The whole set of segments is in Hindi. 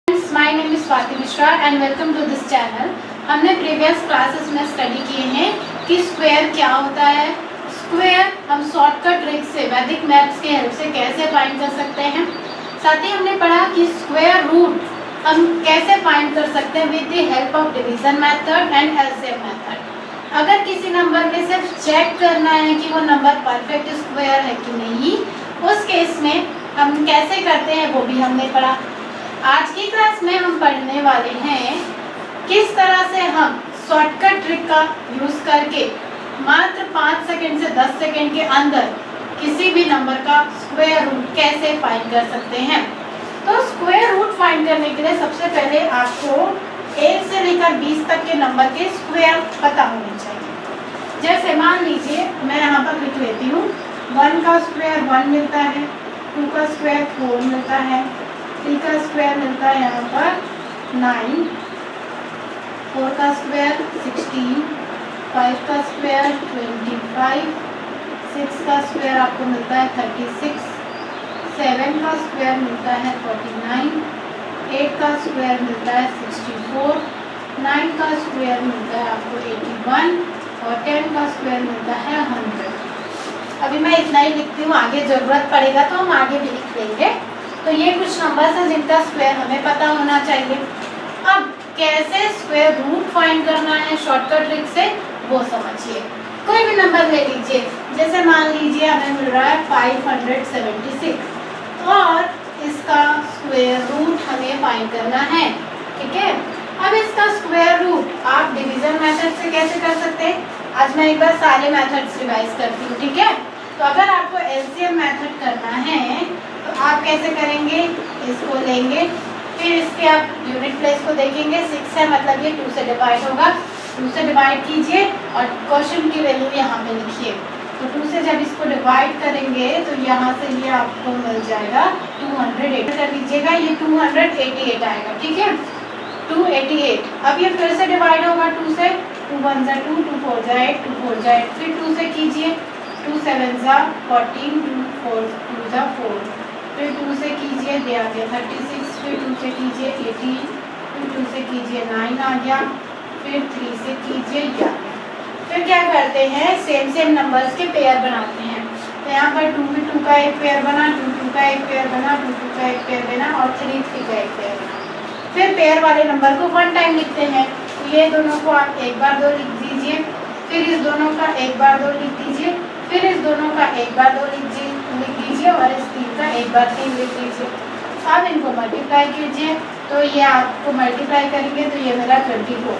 My name is Swati Mishra and welcome to this channel. हमने प्रीवियस क्लासेस में स्टडी किए हैं कि स्क्वायर क्या होता है। स्क्वायर हम शॉर्टकट ट्रिक से वैदिक मैथ्स के हेल्प से कैसे फाइंड कर सकते हैं। साथ ही हमने पढ़ा कि स्क्वायर रूट हम कैसे फाइंड कर सकते हैं with the help of division method and LCM method. अगर किसी नंबर में सिर्फ चेक करना है कि वो नंबर परफेक्ट स्क्वायर है कि नहीं, उस केस में हम कैसे करते हैं वो भी हमने पढ़ा। आज की क्लास में हम पढ़ने वाले हैं किस तरह से हम शॉर्टकट ट्रिक का यूज़ करके मात्र 5 सेकंड से 10 सेकंड के अंदर किसी भी नंबर का स्क्वायर रूट कैसे फाइंड कर सकते हैं। तो स्क्वायर रूट फाइंड करने के लिए सबसे पहले आपको 1 से लेकर 20 तक के नंबर के स्क्वायर पता होने चाहिए। जैसे मान लीजिए मैं यहाँ पर लिख लेती हूँ, 1 का स्क्वायर 1 मिलता है, 2 का स्क्वायर 4 मिलता है, 3 का स्क्वायर मिलता है यहाँ पर 9, 4 का स्क्वायर 16, 5 का स्क्वायर 25, 6 का स्क्वायर आपको मिलता है 36, 7 का स्क्वायर मिलता है 49, 8 का स्क्वायर मिलता है 64, 9 का स्क्वायर मिलता है आपको 81 और 10 का स्क्वायर मिलता है 100। अभी मैं इतना ही लिखती हूँ, आगे ज़रूरत पड़ेगा तो हम आगे भी लिख लेंगे। तो ये कुछ नंबर्स हैं जिनका स्क्वायर हमें पता होना चाहिए। अब कैसे स्क्वायर रूट फाइंड करना है शॉर्टकट ट्रिक से वो समझिए। कोई भी नंबर ले लीजिए, जैसे मान लीजिए हमें मिल रहा है 576 और इसका स्क्वायर रूट हमें फाइंड करना है। ठीक है, अब इसका स्क्वायर रूट आप डिवीजन मेथड से कैसे कर सकते हैं। आज मैं एक बार सारे मेथड्स रिवाइज करती हूँ। ठीक है, तो अगर आपको एलसीएम मेथड करना है तो आप कैसे करेंगे, इसको लेंगे, फिर इसके आप यूनिट प्लेस को देखेंगे, 6 है मतलब ये 2 से डिवाइड होगा, 2 से डिवाइड कीजिए और क्वेश्चन की वैल्यू यहाँ पे लिखिए। तो 2 से जब इसको डिवाइड करेंगे तो यहाँ से ये आपको मिल जाएगा 208 कर लीजिएगा, ये 288 आएगा। ठीक है, 288। अब ये फिर से डिवाइड होगा 2 से, 2 1 जा 2, 2 4 जा 8, 2 4 जा 8, फिर 2 से कीजिए, 2 7 जा 14, 2 4 2 जा 4, फिर 2 से कीजिए दे आ गया 36, फिर 2 से कीजिए 18, फिर 2 से कीजिए 9 आ गया, फिर 3 से कीजिए ये आ गया। फिर क्या करते हैं, सेम नंबर्स के पेयर बनाते हैं। तो यहाँ पर 2 में 2 का एक पेयर बना, 2 2 का एक पेयर बना, 2 2 का एक पेयर बना और 3 3 का एक पेयर बना। फिर पेयर वाले नंबर को 1 टाइम लिखते हैं। तो ये दोनों को आप एक बार 2 लिख दीजिए, फिर इस दोनों का एक बार 2 लिख दीजिए, फिर इस दोनों का एक बार 2 लिख दीजिए और इस 3 का एक बार 3 लिख दीजिए। अब इनको मल्टीप्लाई कीजिए, तो ये आपको मल्टीप्लाई करेंगे तो ये मेरा 24,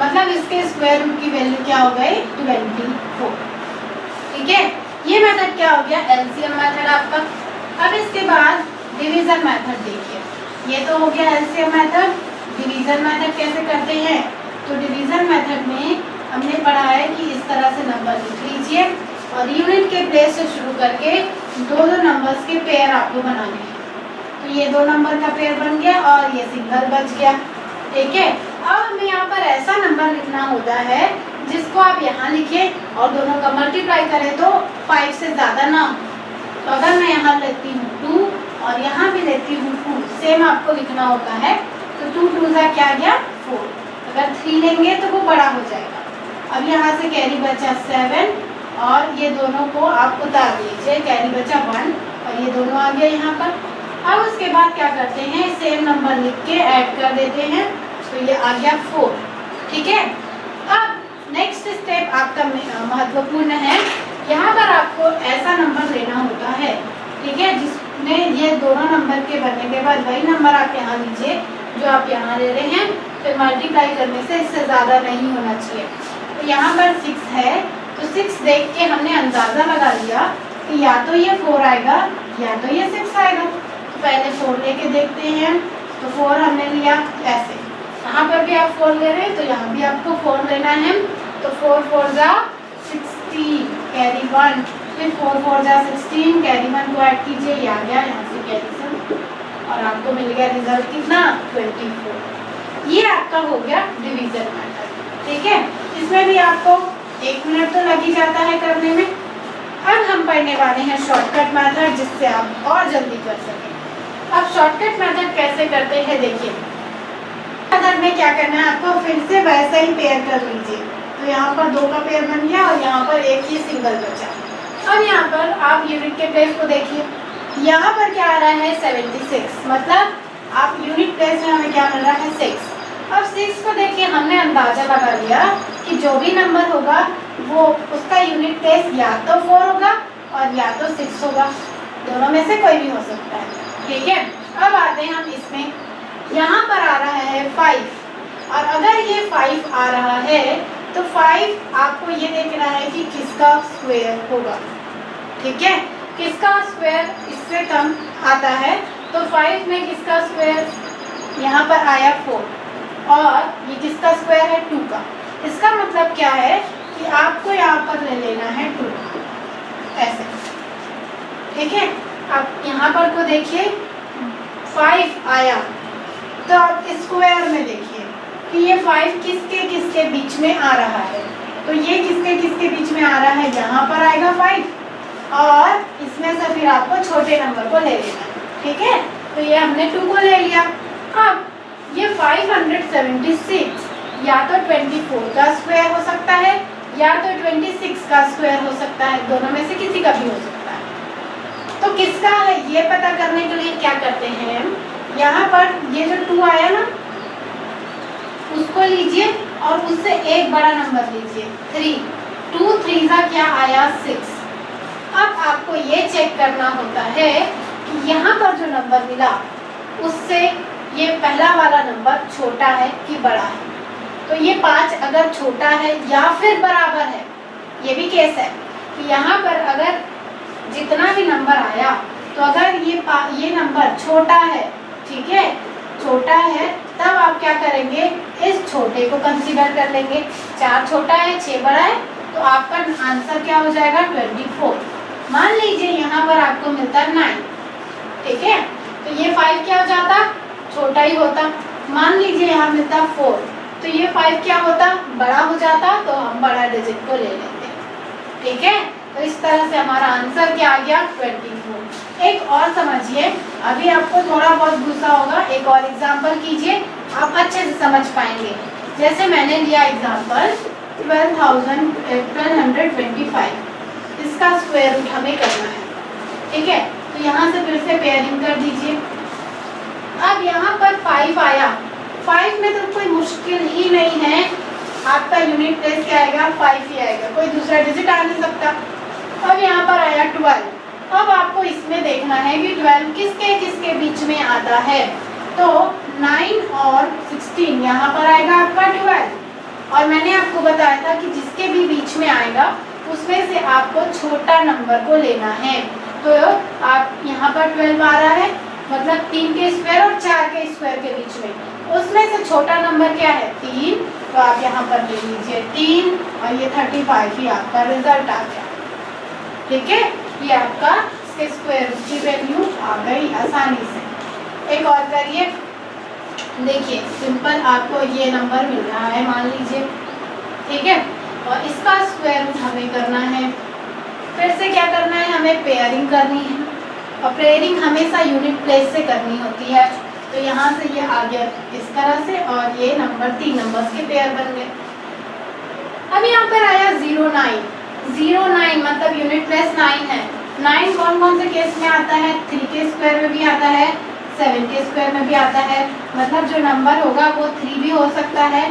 मतलब इसके स्क्वायर रूट की वैल्यू क्या हो गई 24। ठीक है, ये मेथड क्या हो गया, एलसीएम मेथड आपका। अब इसके बाद डिवीजन मेथड देखिए, ये तो हो गया एलसीएम मेथड। डिवीजन मेथड कैसे करते हैं, तो डिवीजन मेथड में हमने पढ़ा है कि इस तरह से नंबर लिख लीजिए और यूनिट के प्लेस से शुरू करके दो नंबर्स के पेयर आपको बनाने हैं। तो ये 2 नंबर का पेयर बन गया और ये सिंगल बच गया। ठीक है, अब हमें यहाँ पर ऐसा नंबर लिखना होता है जिसको आप यहाँ लिखें और दोनों का मल्टीप्लाई करें तो 5 से ज़्यादा ना हो। तो अगर मैं यहाँ लेती हूँ 2 और यहाँ भी लेती हूँ 2, सेम आपको लिखना होता है। तो 2 2 का क्या गया 4, अगर 3 लेंगे तो वो बड़ा हो जाएगा। अब यहाँ से कैरी बचा 7 और ये दोनों को आप उतार लीजिए, कैरी बचा 1 और ये दोनों आ गया यहाँ पर। अब उसके बाद क्या करते हैं, सेम नंबर लिख के ऐड कर देते हैं, तो ये आ गया 4। ठीक है, अब नेक्स्ट स्टेप आपका महत्वपूर्ण है। यहाँ पर आपको ऐसा नंबर लेना होता है, ठीक है, जिसमें ये दोनों नंबर के बनने के बाद वही नंबर आप यहाँ लीजिए जो आप यहाँ ले रहे हैं, फिर मल्टीप्लाई करने से इससे ज़्यादा नहीं होना चाहिए। तो यहाँ पर 6 है, तो 6 देख के हमने अंदाज़ा लगा लिया कि या तो ये 4 आएगा या तो ये 6 आएगा। तो पहले 4 लेके देखते हैं, तो 4 हमने लिया ऐसे, यहाँ पर भी आप 4 ले रहे हैं तो यहाँ भी आपको 4 लेना है। तो 4 4 जा 16, कैरी 1, फिर 4 4 जा 16, कैरी 1 को ऐड कीजिए, ये आ गया यहाँ से कैरी 7 और आपको मिल गया रिजल्ट कितना 24। ये आपका हो गया डिवीजन मेथड। ठीक है, इसमें भी आपको 1 मिनट तो लग ही जाता है करने में। अब हम पढ़ने वाले हैं शॉर्टकट मेथड जिससे आप और जल्दी कर सकें। अब शॉर्टकट मेथड कैसे करते हैं देखिए। मेथड में क्या करना है आपको, फिर से वैसा ही पेयर कर लीजिए। तो यहाँ पर 2 का पेयर बन गया और यहाँ पर एक ही सिंगल बचा। अब यहाँ पर आप यूनिट के प्लेस को देखिए, यहाँ पर क्या आ रहा है 76, मतलब आप यूनिट प्लेस में हमें क्या मिल रहा है 6। अब 6 को देखिए, हमने अंदाजा लगा लिया कि जो भी नंबर होगा वो उसका यूनिट प्लेस या तो 4 होगा और या तो 6 होगा, दोनों में से कोई भी हो सकता है। ठीक है, अब आते हैं हम इसमें, यहाँ पर आ रहा है 5 और अगर ये 5 आ रहा है तो 5 आपको ये देखना है कि किसका स्क्वायर होगा। ठीक है, किसका स्क्वायर इससे कम आता है, तो 5 में किसका स्क्वायर, यहाँ पर आया 4 और ये किसका स्क्वायर है 2 का। इसका मतलब क्या है कि आपको यहाँ पर ले लेना है 2 ऐसे। ठीक है, अब यहाँ पर को देखिए 5 आया तो आप स्क्वायर में देखिए कि ये 5 किसके किसके बीच में आ रहा है, तो ये किसके किसके बीच में आ रहा है, यहाँ पर आएगा 5 और इसमें से फिर आपको छोटे नंबर को ले लेना है। ठीक है, तो ये हमने 2 को ले लिया। अब ये 576 या तो 24 का स्क्वायर हो सकता है या तो 26 का स्क्वायर हो सकता है, दोनों में से किसी का भी हो सकता है। तो किसका है ये पता करने के लिए क्या करते हैं, यहाँ पर ये जो 2 आया ना उसको लीजिए और उससे एक बड़ा नंबर लीजिए 3। 2 3 का क्या आया 6। अब आपको ये चेक करना होता है कि यहाँ पर जो नंबर मिला उससे ये पहला वाला नंबर छोटा है कि बड़ा है। तो ये 5 अगर छोटा है या फिर बराबर है, ये भी केस है कि यहाँ पर अगर जितना भी नंबर आया तो अगर ये नंबर छोटा है, ठीक है छोटा है, तब आप क्या करेंगे, इस छोटे को कंसीडर कर लेंगे। 4 छोटा है 6 बड़ा है, तो आपका आंसर क्या हो जाएगा 24। मान लीजिए यहाँ पर आपको मिलता 9, ठीक है, तो ये 5 क्या हो जाता, छोटा ही होता। मान लीजिए यहाँ मिलता 4, तो ये 5 क्या होता, बड़ा हो जाता, तो हम बड़ा डिजिट को ले लेते। ठीक है, तो इस तरह से हमारा आंसर क्या आ गया 24। एक और समझिए, अभी आपको थोड़ा बहुत गुस्सा होगा, एक और एग्जाम्पल कीजिए, आप अच्छे से समझ पाएंगे। जैसे मैंने लिया एग्जाम्पल 1225, इसका स्क्वायर रूट हमें करना है। ठीक है, तो यहाँ से फिर से पेयरिंग कर दीजिए। अब यहाँ पर 5 आया, 5 में तो कोई मुश्किल ही नहीं है, आपका यूनिट प्लेस क्या आएगा 5 ही आएगा, कोई दूसरा डिजिट आ नहीं सकता। अब यहाँ पर आया 12, अब आपको इसमें देखना है कि 12 किसके किसके बीच में आता है, तो 9 और 16 यहाँ पर आएगा आपका 12। और मैंने आपको बताया था कि जिसके भी बीच में आएगा उसमें से आपको छोटा नंबर को लेना है। तो आप यहाँ पर 12 आ रहा है, मतलब 3 के स्क्वायर और 4 के स्क्वायर के बीच में, उसमें से छोटा नंबर क्या है 3, तो आप यहाँ पर ले लीजिए 3 और ये 35 ही आपका रिजल्ट आ गया। ठीक है, ये आपका इसके स्क्वायर रूट की वैल्यू आ गई आसानी से। एक और करिए, देखिए सिंपल आपको ये नंबर मिल रहा है मान लीजिए, ठीक है, और इसका स्क्वायर रूट हमें करना है। फिर से क्या करना है, हमें पेयरिंग करनी है, और पेयरिंग हमेशा यूनिट प्लेस से करनी होती है। तो यहाँ से ये आ गया इस तरह से, और ये नंबर 3 नंबर्स के पेयर बन गए। अब यहाँ पर आया 09, 09 मतलब यूनिट प्लेस 9 है। 9 कौन कौन से केस में आता है, 3 के स्क्वायर में भी आता है, 7 के स्क्वायर में भी आता है, मतलब जो नंबर होगा वो 3 भी हो सकता है,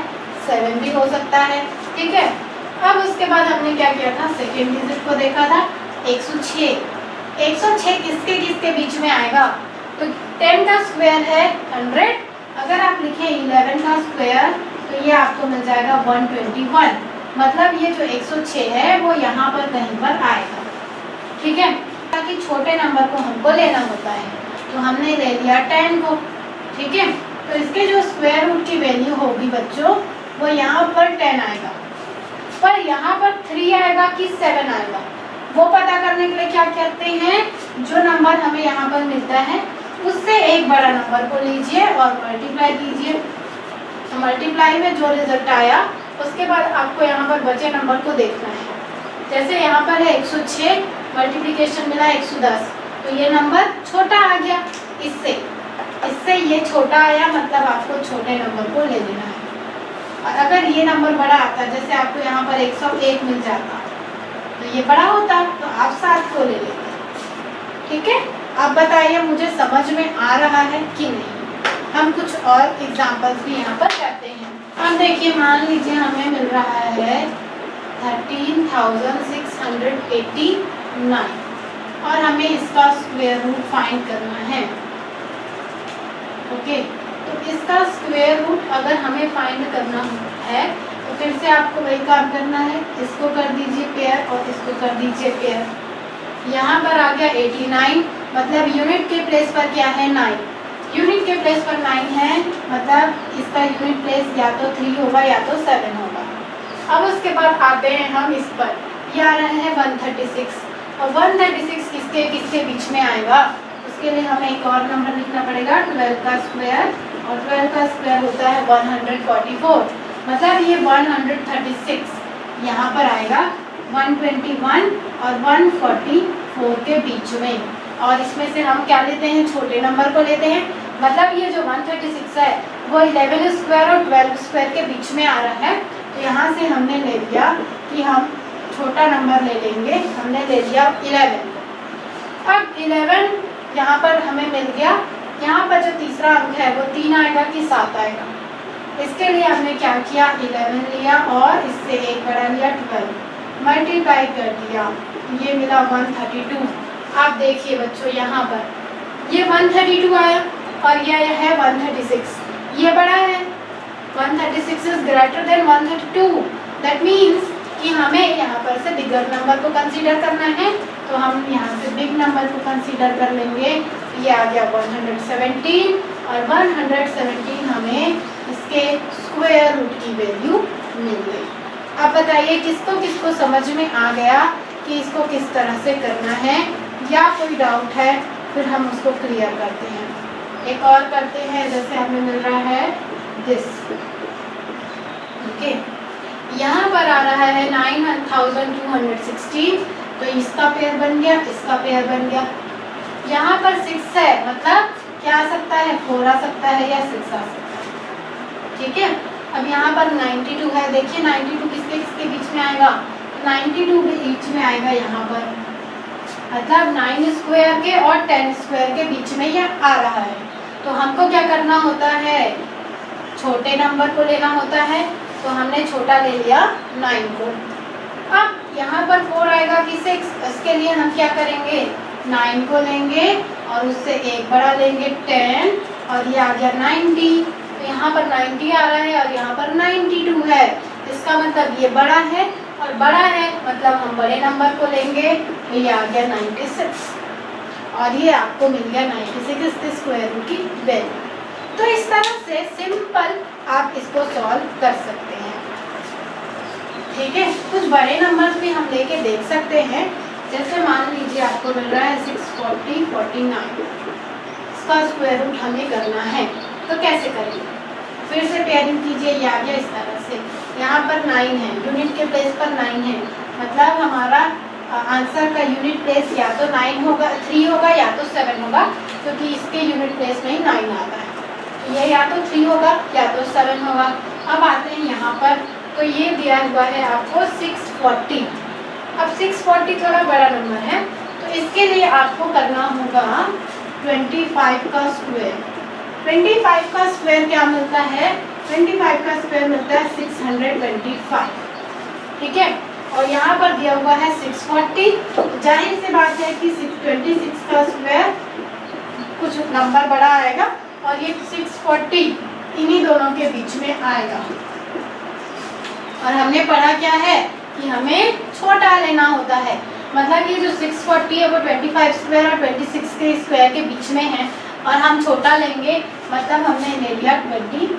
7 भी हो सकता है। ठीक है, अब उसके बाद हमने क्या किया था, सेकेंड डिजिट को देखा था 106। 106 किसके किसके बीच में आएगा, तो 10 का स्क्वायर है 100, अगर आप लिखें 11 का स्क्वायर तो ये आपको मिल जाएगा 121, मतलब ये जो 106 है वो यहाँ पर कहीं पर आएगा। ठीक है, ताकि छोटे नंबर को हमको लेना होता है, तो हमने ले लिया 10 को। ठीक है, तो इसके जो स्क्वायर रूट की वैल्यू होगी बच्चों, वो यहाँ पर 10 आएगा, पर यहाँ पर 3 आएगा कि 7 आएगा, वो पता करने के लिए क्या करते हैं, जो नंबर हमें यहाँ पर मिलता है उससे एक बड़ा नंबर को लीजिए और मल्टीप्लाई कीजिए। तो मल्टीप्लाई में जो रिजल्ट आया उसके बाद आपको यहाँ पर बचे नंबर को देखना है। जैसे यहाँ पर है 106, मल्टीप्लिकेशन मिला 110, तो ये नंबर छोटा आ गया, इससे इससे ये छोटा आया, मतलब आपको छोटे नंबर को ले लेना है। और अगर ये नंबर बड़ा आता, जैसे आपको यहाँ पर 101 मिल जाता तो ये बड़ा होता, तो आप 7 को ले लेते। ठीक है, अब बताइए मुझे समझ में आ रहा है कि नहीं। हम कुछ और एग्जाम्पल्स भी यहाँ पर करते हैं। अब देखिए, मान लीजिए हमें मिल रहा है 13,689 और हमें इसका स्क्वायर रूट फाइंड करना है। ओके, तो इसका स्क्वायर रूट अगर हमें फाइंड करना है तो फिर से आपको वही काम करना है, इसको कर दीजिए पेयर और इसको कर दीजिए पेयर। यहाँ पर आ गया 89, मतलब यूनिट के प्लेस पर क्या है 9, यूनिट के प्लेस पर 9 है, मतलब इसका यूनिट प्लेस या तो 3 होगा या तो 7 होगा। अब उसके बाद आते हैं हम इस पर, ये आ रहा है 136 और 136 किसके बीच में आएगा, उसके लिए हमें एक और नंबर लिखना पड़ेगा 12 का स्क्वायर, और 12 का स्क्वायर होता है 144, मतलब ये 136 यहाँ पर आएगा 121 और 144 के बीच में। और इसमें से हम क्या लेते हैं, छोटे नंबर को लेते हैं, मतलब ये जो 136 है वो 11 स्क्वायर और 12 स्क्वायर के बीच में आ रहा है। तो यहाँ से हमने ले लिया कि हम छोटा नंबर ले लेंगे, हमने ले लिया 11। अब 11 यहाँ पर हमें मिल गया, यहाँ पर जो तीसरा अंक है वो 3 आएगा कि 7 आएगा, इसके लिए हमने क्या किया 11 लिया और इससे एक बड़ा लिया 12, मल्टीप्लाई कर दिया, ये मिला 132। आप देखिए बच्चों, यहाँ पर ये 132 आया और यह है 136, ये बड़ा है, 136 is greater than 132। That means कि हमें यहाँ पर से बिगर नंबर को कंसीडर करना है, तो हम यहाँ से बिग नंबर को कंसीडर कर लेंगे। ये आ गया 117 और 117 हमें इसके स्क्वायर रूट की वैल्यू मिल गई। अब बताइए किसको किसको समझ में आ गया कि इसको किस तरह से करना है, या कोई डाउट है फिर हम उसको क्लियर करते हैं। एक और करते हैं, जैसे हमें मिल रहा है दिस। ओके, यहाँ पर आ रहा है 9216, तो इसका पेयर बन गया, इसका पेयर बन गया। यहाँ पर 6 है, मतलब क्या आ सकता है, 4 आ सकता है या 6 आ सकता है। ठीक है, अब यहाँ पर 92 है, देखिए 92 किसके किसके बीच में आएगा, 92 के बीच में आएगा यहाँ पर, मतलब 9 स्क्वायर के और 10 स्क्वायर के बीच में यह आ रहा है। तो हमको क्या करना होता है, छोटे नंबर को लेना होता है, तो हमने छोटा ले लिया 9 को। अब यहाँ पर 4 आएगा कि 6, इसके लिए हम क्या करेंगे, 9 को लेंगे और उससे एक बड़ा लेंगे 10, और ये आ गया 90। तो यहाँ पर 90 आ रहा है और यहाँ पर 92 है, इसका मतलब ये बड़ा है, और बड़ा है मतलब हम बड़े नंबर को लेंगे, तो ये आ गया 96 और ये आपको मिल गया 96 इसके स्क्वायर रूट की वैल्यू। तो इस तरह से सिंपल आप इसको सॉल्व कर सकते हैं। ठीक है, कुछ बड़े नंबर्स भी हम लेके देख सकते हैं, जैसे मान लीजिए आपको मिल रहा है 640 49, इसका स्क्वायर रूट हमें करना है, तो कैसे करेंगे, फिर से पेयरिंग कीजिए, ये आ गया इस तरह से, यहाँ पर 9 है, यूनिट के प्लेस पर 9 है, मतलब हमारा आंसर का यूनिट प्लेस या तो 9 होगा, 3 होगा या तो 7 होगा, क्योंकि इसके यूनिट प्लेस में ही 9 आता है, तो ये या तो 3 होगा या तो 7 होगा। अब आते हैं यहाँ पर, तो ये दिया हुआ है आपको 640। अब 640 थोड़ा बड़ा नंबर है, तो इसके लिए आपको करना होगा 25 का स्क्वायर। 25 का स्क्वायर क्या मिलता है, 25 का स्क्वायर मिलता है 625। ठीक है, और यहाँ पर दिया हुआ है 640, जाहिर सी बात है कि 626 का स्क्वायर कुछ नंबर बड़ा आएगा और ये 640 इन्हीं दोनों के बीच में आएगा। और हमने पढ़ा क्या है कि हमें छोटा लेना होता है, मतलब ये जो 640 है वो 25 स्क्वायर और 26 के स्क्वायर के बीच में है, और हम छोटा लेंगे, मतलब हमने ले लिया 25,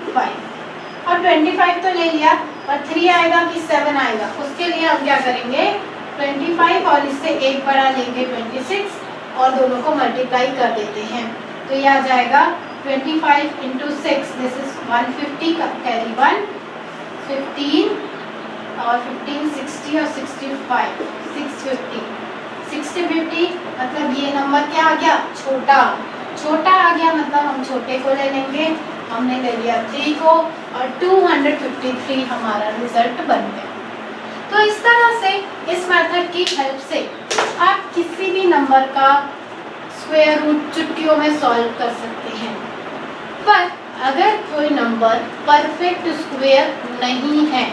और 25 तो ले लिया, और 3 आएगा कि 7 आएगा, उसके लिए हम क्या करेंगे 25 और इससे एक बड़ा लेंगे 26 और दोनों को मल्टीप्लाई कर देते हैं, तो ये आ जाएगा 25 इंटू 6, दिस इज 150 का कैरी 1, 15 और 15 60 और 65 650 60 50, मतलब ये नंबर क्या आ गया छोटा, छोटा आ गया मतलब हम छोटे को ले लेंगे, हमने ले लिया 3 को और 253 हमारा रिजल्ट बन गया। तो इस तरह से इस मेथड की हेल्प से आप किसी भी नंबर का स्क्वायर रूट चुटकियों में सॉल्व कर सकते हैं। पर अगर कोई नंबर परफेक्ट स्क्वायर नहीं है,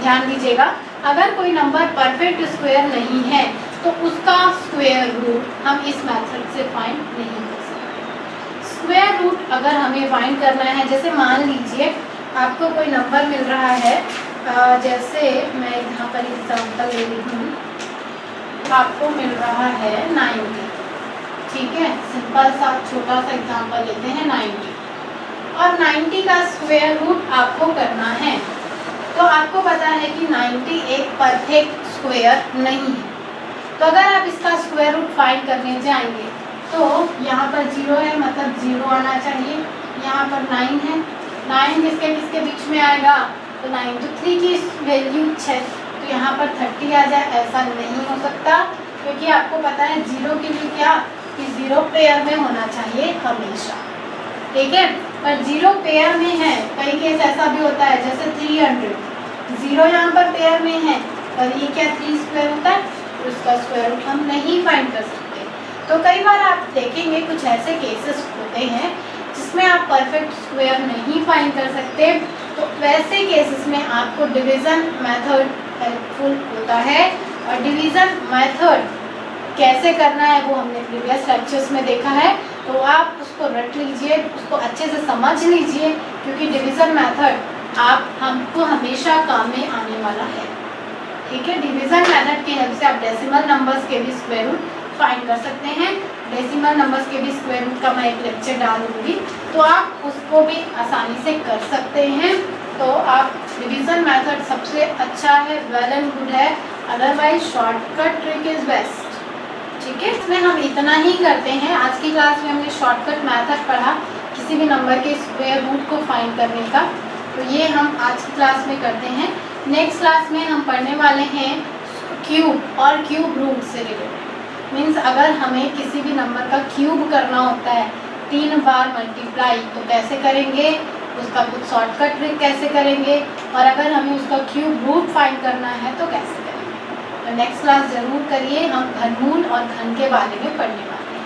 ध्यान दीजिएगा, अगर कोई नंबर परफेक्ट स्क्वायर नहीं है तो उसका स्क्वायर रूट हम इस मेथड से फाइंड नहीं कर सकते। स्क्वायर रूट अगर हमें फाइंड करना है, जैसे मान लीजिए आपको कोई नंबर मिल रहा है, जैसे मैं यहाँ पर एग्जाम्पल ले रही हूँ, आपको मिल रहा है 90, ठीक है, सिंपल सा छोटा सा एग्जाम्पल लेते हैं 90, और 90 का स्क्वायर रूट आपको करना है। तो आपको पता है कि 90 एक परफेक्ट स्क्वायर नहीं है, तो अगर आप इसका स्क्वायर रूट फाइंड करने जाएंगे तो यहाँ पर 0 है, मतलब 0 आना चाहिए, यहाँ पर 9 है, 9 किसके किसके बीच में आएगा, तो 9 तो 3 की वैल्यू 6, तो यहाँ पर 30 आ जाए, ऐसा नहीं हो सकता, क्योंकि आपको पता है 0 के लिए क्या, कि 0 पेयर में होना चाहिए हमेशा, ठीक है। पर 0 पेयर में है, कई केस ऐसा भी होता है, जैसे 300, 0 यहाँ पर पेयर में है, पर ये क्या 3 स्क्वायर होता है, तो उसका स्क्वायर रूट हम नहीं फाइंड कर सकते। तो कई बार आप देखेंगे कुछ ऐसे केसेस होते हैं जिसमें आप परफेक्ट स्क्वायर नहीं फाइंड कर सकते, तो वैसे केसेस में आपको डिवीज़न मेथड हेल्पफुल होता है। और डिवीज़न मेथड कैसे करना है वो हमने प्रीवियस लेक्चर्स में देखा है, तो आप उसको रट लीजिए, उसको अच्छे से समझ लीजिए, क्योंकि डिवीज़न मेथड हमको हमेशा काम में आने वाला है, ठीक है। डिवीज़न मेथड की हेल्प से आप डेसिमल नंबर्स के भी स्क्वायर रूट फाइंड कर सकते हैं। डेसिमल नंबर्स के भी स्क्वायर रूट का मैं एक लेक्चर डाल दूँगी, तो आप उसको भी आसानी से कर सकते हैं। तो आप डिवीज़न मेथड सबसे अच्छा है, वेल एंड गुड है, otherwise shortcut trick is best, ठीक है। इसमें हम इतना ही करते हैं। आज की क्लास में हमने शॉर्टकट मेथड पढ़ा किसी भी नंबर के स्क्वायर रूट को फाइंड करने का, तो ये हम आज की क्लास में करते हैं। नेक्स्ट क्लास में हम पढ़ने वाले हैं क्यूब और क्यूब रूट से रिलेटेड। मीन्स अगर हमें किसी भी नंबर का क्यूब करना होता है 3 बार मल्टीप्लाई, तो कैसे करेंगे, उसका कुछ शॉर्टकट ट्रिक कैसे करेंगे, और अगर हमें उसका क्यूब रूट फाइंड करना है तो कैसे करेंगे। तो नेक्स्ट क्लास ज़रूर करिए, हम घनमूल और घन के बारे में पढ़ने वाले हैं।